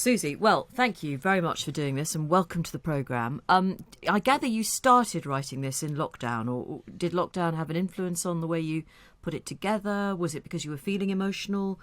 Susie, well, thank you very much for doing this and welcome to the programme. I gather you started writing this in lockdown, or did lockdown have an influence on the way you put it together? Was it because you were feeling emotional,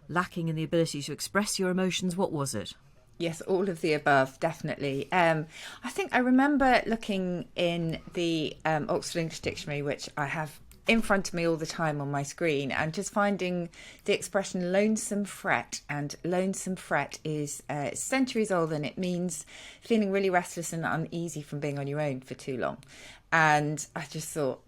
lacking in the ability to express your emotions? What was it? Yes, all of the above, definitely. I think I remember looking in the Oxford English Dictionary, which I have in front of me all the time on my screen, and just finding the expression lonesome fret. And lonesome fret is centuries old, and it means feeling really restless and uneasy from being on your own for too long. And I just thought,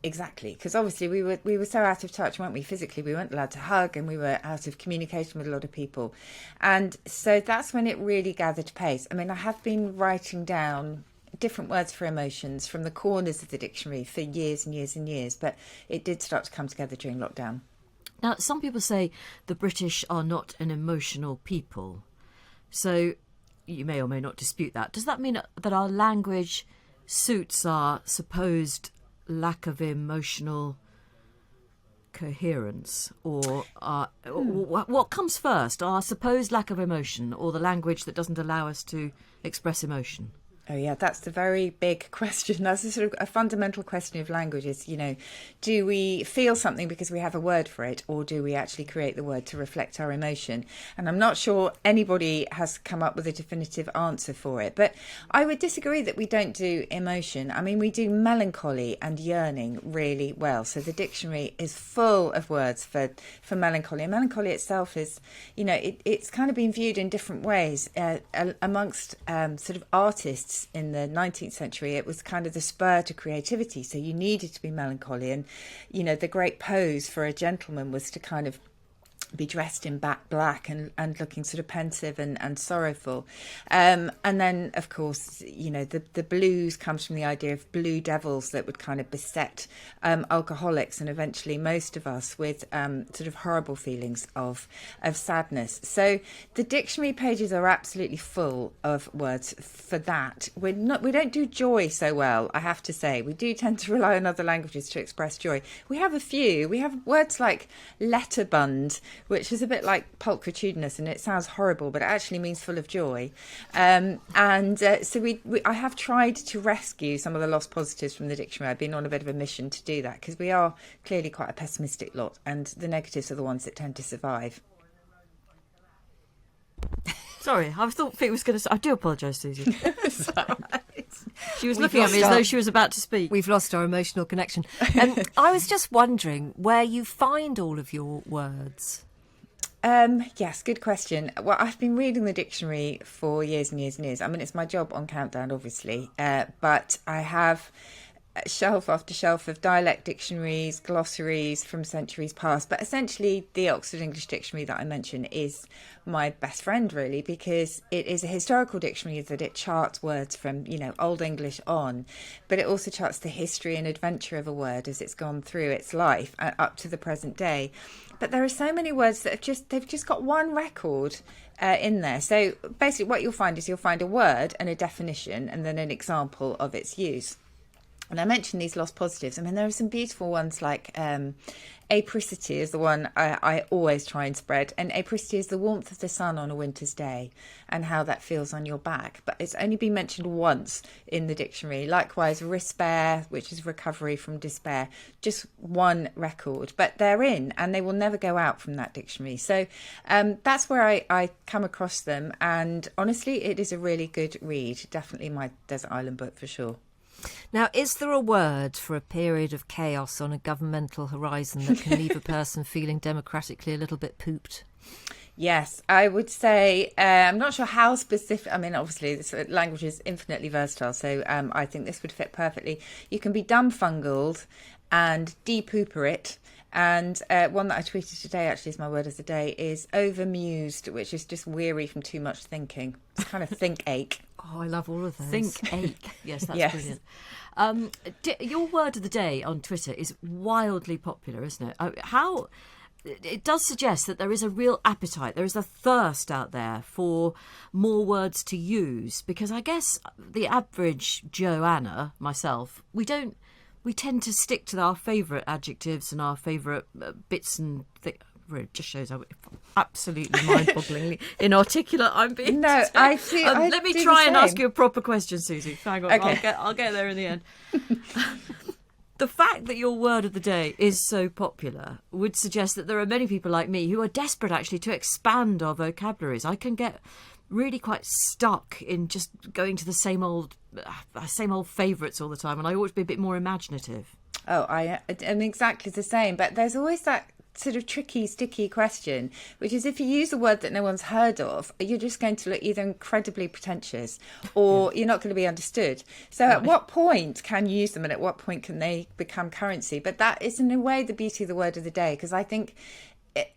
exactly, because obviously we were so out of touch, weren't we? Physically, we weren't allowed to hug, and we were out of communication with a lot of people. And so that's when it really gathered pace. I mean, I have been writing down different words for emotions from the corners of the dictionary for years and years and years, but it did start to come together during lockdown. Now, some people say the British are not an emotional people. So you may or may not dispute that. Does that mean that our language suits our supposed lack of emotional coherence, or what comes first, our supposed lack of emotion or the language that doesn't allow us to express emotion? Oh yeah, that's the very big question. That's a sort of a fundamental question of language is, do we feel something because we have a word for it, or do we actually create the word to reflect our emotion? And I'm not sure anybody has come up with a definitive answer for it. But I would disagree that we don't do emotion. I mean, we do melancholy and yearning really well. So the dictionary is full of words for melancholy. And melancholy itself is, it's kind of been viewed in different ways amongst sort of artists. In the 19th century, it was kind of the spur to creativity, so you needed to be melancholy, and the great pose for a gentleman was to kind of be dressed in black and looking sort of pensive and sorrowful. And then, of course, the blues comes from the idea of blue devils that would kind of beset alcoholics and eventually most of us with sort of horrible feelings of sadness. So the dictionary pages are absolutely full of words for that. We don't do joy so well, I have to say. We do tend to rely on other languages to express joy. We have a few. We have words like letterbund, which is a bit like pulchritudinous, and it sounds horrible, but it actually means full of joy. So I have tried to rescue some of the lost positives from the dictionary. I've been on a bit of a mission to do that, because we are clearly quite a pessimistic lot, and the negatives are the ones that tend to survive. Sorry, I thought Vic was going to... I do apologise, Susie. She was looking at me as though she was about to speak. We've lost our emotional connection. I was just wondering where you find all of your words. Yes, good question. Well, I've been reading the dictionary for years and years and years. I mean, it's my job on Countdown, obviously, but I have shelf after shelf of dialect dictionaries, glossaries from centuries past. But essentially, the Oxford English Dictionary that I mentioned is my best friend, really, because it is a historical dictionary that it charts words from, Old English on, but it also charts the history and adventure of a word as it's gone through its life up to the present day. But there are so many words that they've just got one record in there. So basically what you'll find a word and a definition and then an example of its use. And I mentioned these lost positives. I mean, there are some beautiful ones like apricity is the one I always try and spread. And apricity is the warmth of the sun on a winter's day and how that feels on your back. But it's only been mentioned once in the dictionary. Likewise, rispair, which is recovery from despair. Just one record. But they're in and they will never go out from that dictionary. So that's where I come across them. And honestly, it is a really good read. Definitely my Desert Island book for sure. Now, is there a word for a period of chaos on a governmental horizon that can leave a person feeling democratically a little bit pooped? Yes, I would say, I'm not sure how specific. I mean, obviously, this language is infinitely versatile, so I think this would fit perfectly. You can be dumbfungled and depooperit. And one that I tweeted today, actually, is my word of the day, is overmused, which is just weary from too much thinking. It's kind of think ache. Oh, I love all of those. Think ache. Yes, that's brilliant. Your word of the day on Twitter is wildly popular, isn't it? How... It does suggest that there is a real appetite. There is a thirst out there for more words to use, because I guess the average Joanna, myself, we tend to stick to our favourite adjectives and our favourite bits and vocabulary. It just shows how absolutely mind-bogglingly inarticulate I'm being. No, today. I see. Let me try and ask you a proper question, Susie. Hang on, Okay. I'll get there in the end. The fact that your word of the day is so popular would suggest that there are many people like me who are desperate actually to expand our vocabularies. I can get really quite stuck in just going to the same old favourites all the time, and I ought to be a bit more imaginative. Oh, I am exactly the same. But there's always that sort of tricky, sticky question, which is if you use a word that no one's heard of, you're just going to look either incredibly pretentious or you're not going to be understood. So at what point can you use them, and at what point can they become currency? But that is in a way the beauty of the word of the day, because I think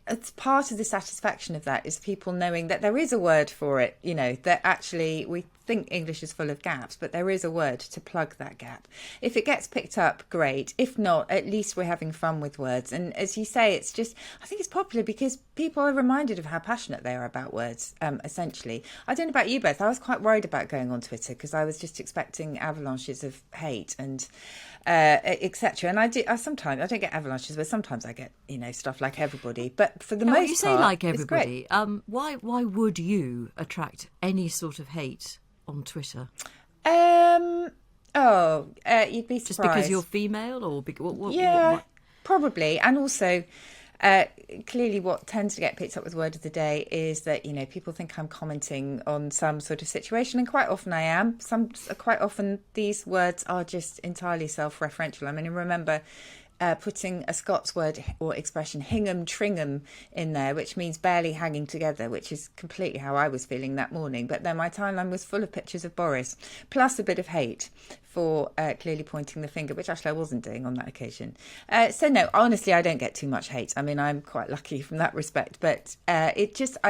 it's part of the satisfaction of that is people knowing that there is a word for it, that actually we think English is full of gaps, but there is a word to plug that gap. If it gets picked up, great. If not, at least we're having fun with words. And as you say, I think it's popular because people are reminded of how passionate they are about words, essentially. I don't know about you both. I was quite worried about going on Twitter because I was just expecting avalanches of hate and etc. And I don't get avalanches, but sometimes I get stuff like everybody. But for the most part, you say like everybody. it's great. Why would you attract any sort of hate on Twitter? You'd be surprised. Just because you're female, or what? Probably. And also, clearly, what tends to get picked up with word of the day is that people think I'm commenting on some sort of situation, and quite often I am. Quite often these words are just entirely self-referential. I mean, I remember putting a Scots word or expression, hingham tringham, in there, which means barely hanging together, which is completely how I was feeling that morning. But then my timeline was full of pictures of Boris, plus a bit of hate for clearly pointing the finger, which actually I wasn't doing on that occasion. So no, honestly, I don't get too much hate. I mean, I'm quite lucky from that respect. But I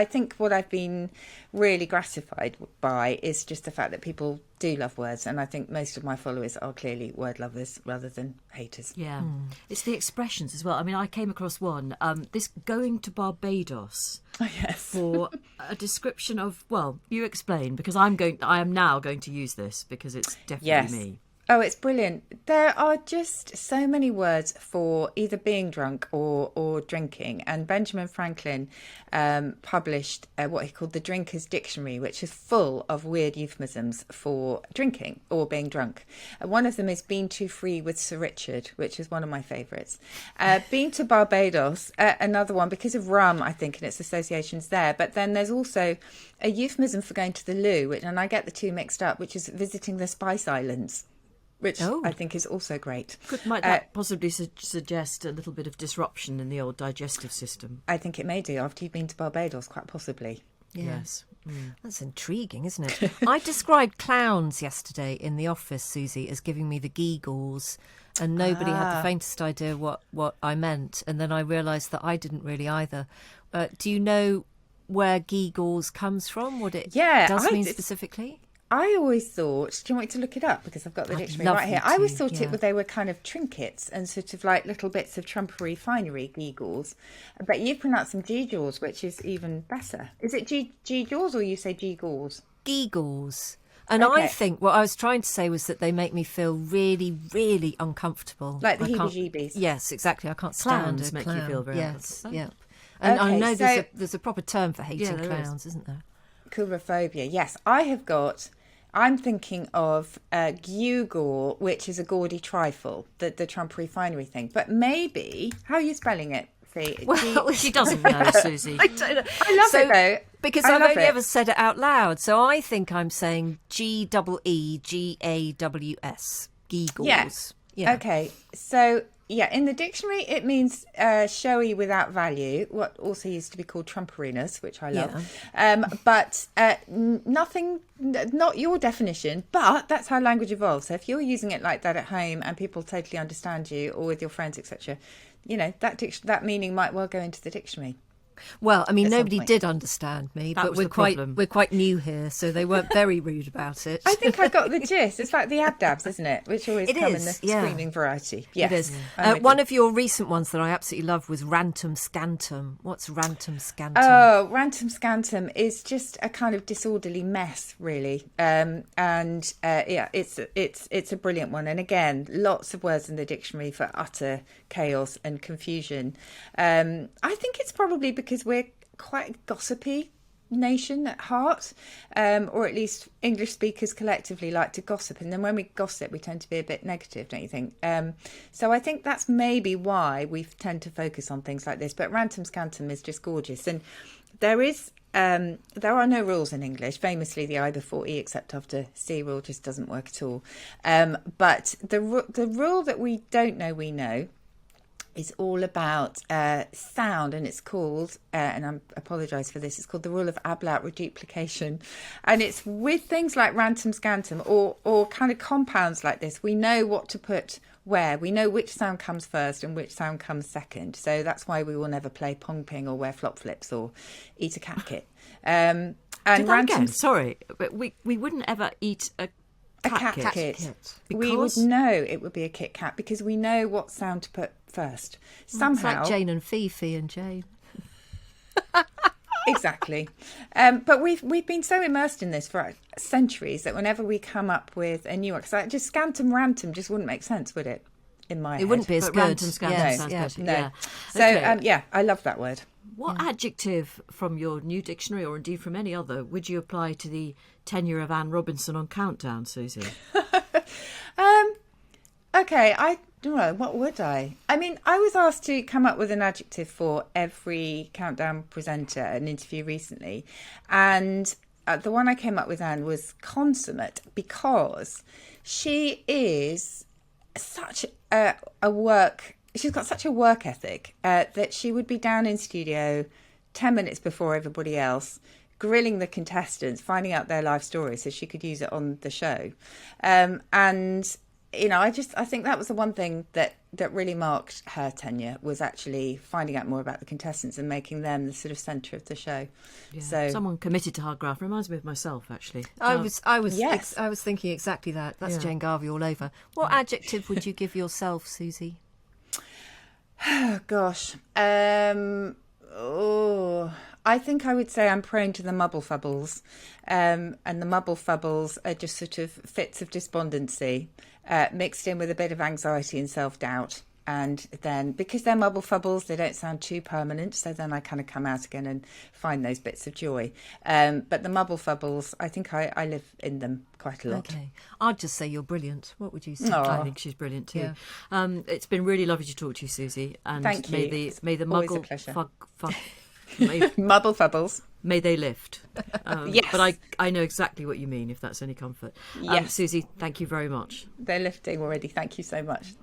think what I've been really gratified by is just the fact that people do love words. And I think most of my followers are clearly word lovers rather than haters. Yeah. It's the expressions as well. I mean, I came across one, this going to Barbados. Oh, yes. For a description of, well, you explain, because I am now going to use this because it's definitely me. Oh, it's brilliant. There are just so many words for either being drunk or drinking. And Benjamin Franklin published what he called the Drinker's Dictionary, which is full of weird euphemisms for drinking or being drunk. One of them is been too free with Sir Richard, which is one of my favourites. Been to Barbados, another one, because of rum, I think, and its associations there. But then there's also a euphemism for going to the loo, and I get the two mixed up, which is visiting the Spice Islands, which I think is also great. Might that possibly suggest a little bit of disruption in the old digestive system? I think it may do, after you've been to Barbados, quite possibly. Yeah. Yes. That's intriguing, isn't it? I described clowns yesterday in the office, Susie, as giving me the giggles, and nobody had the faintest idea what I meant. And then I realised that I didn't really either. Do you know where giggles comes from? What it does mean specifically? I always thought, do you want me to look it up? Because I've got the dictionary right here. I always thought they were kind of trinkets and sort of like little bits of trumpery finery, giggles. But you pronounce them giggles, which is even better. Is it giggles or you say giggles? Giggles. And I think what I was trying to say was that they make me feel really, really uncomfortable. Like the heebie-jeebies. Yes, exactly. I can't stand Clowns a make clown. you feel very uncomfortable. Yeah. And I know there's a proper term for hating clowns, isn't there? Coulrophobia. Yes, I'm thinking of gewgaw, which is a gaudy trifle, the trumpery finery thing. But maybe, how are you spelling it? Well, she doesn't know, Susie. I don't know. I love it though. Because I've only ever said it out loud. So I think I'm saying Geegaws. Giggles. Yeah. Okay. So, in the dictionary, it means showy without value, what also used to be called trumperiness, which I love. Yeah. But nothing, not your definition, but that's how language evolves. So if you're using it like that at home and people totally understand you, or with your friends, etc., that meaning might well go into the dictionary. Well, I mean, at some nobody point. did understand me, That but was the problem. we're quite new here, so they weren't very rude about it. I think I got the gist. It's like the abdabs, isn't it? Which always It come in is, the yeah. screaming variety. Yes, It is. I'm with One you. of your recent ones that I absolutely love was Rantum Scantum. What's Rantum Scantum? Oh, Rantum Scantum is just a kind of disorderly mess, really. Yeah, it's a brilliant one. And again, lots of words in the dictionary for utter chaos and confusion. I think it's probably because we're quite a gossipy nation at heart, or at least English speakers collectively like to gossip, and then when we gossip we tend to be a bit negative, don't you think? So I think that's maybe why we tend to focus on things like this. But Rantum Scantum is just gorgeous, and there are no rules in English. Famously, the I before E except after C rule just doesn't work at all. But the rule that we don't know we know is all about sound, and it's called, and I apologise for this, it's called the rule of ablaut reduplication. And it's with things like Rantum Scantum or kind of compounds like this, we know what to put where. We know which sound comes first and which sound comes second. So that's why we will never play pong ping or wear flop flips or eat a cat kit. And Do that again. Sorry, but we wouldn't ever eat a cat kit. We would know it would be a Kit Kat because we know what sound to put first. Somehow, It's like Jane and Fifi and Jane. Exactly. But we've been so immersed in this for centuries that whenever we come up with a new one, because just Scantum Rantum just wouldn't make sense, would it? In my head. It wouldn't be as But good. Rantum Scantum Yes, sounds yeah. better. No. Yeah. So Okay. I love that word. What adjective from your new dictionary, or indeed from any other, would you apply to the tenure of Anne Robinson on Countdown, Susie? Okay, I don't know, what would I? I mean, I was asked to come up with an adjective for every Countdown presenter at an interview recently. And the one I came up with, Anne, was consummate, because she is such she's got such a work ethic that she would be down in studio 10 minutes before everybody else, grilling the contestants, finding out their life stories so she could use it on the show. And you know, I think that was the one thing that really marked her tenure, was actually finding out more about the contestants and making them the sort of centre of the show. Yeah. So Someone committed to hard graft reminds me of myself, actually. I was Yes. I was thinking exactly that. That's Yeah. Jane Garvey all over. What adjective would you give yourself, Susie? oh gosh, I think I would say I'm prone to the mubble fubbles, and the mubble fubbles are just sort of fits of despondency, mixed in with a bit of anxiety and self-doubt. And then, because they're mubble fubbles, they don't sound too permanent, so then I kind of come out again and find those bits of joy. But the mubble fubbles, I think I live in them quite a lot. Okay, I'd just say you're brilliant. What would you say? Oh. I think she's brilliant too. Yeah. It's been really lovely to talk to you, Susie. And Thank you. May the Always a muggle pleasure. Mubble fubbles. may they lift. Yes. But I know exactly what you mean, if that's any comfort. Yes. Susie, thank you very much. They're lifting already. Thank you so much.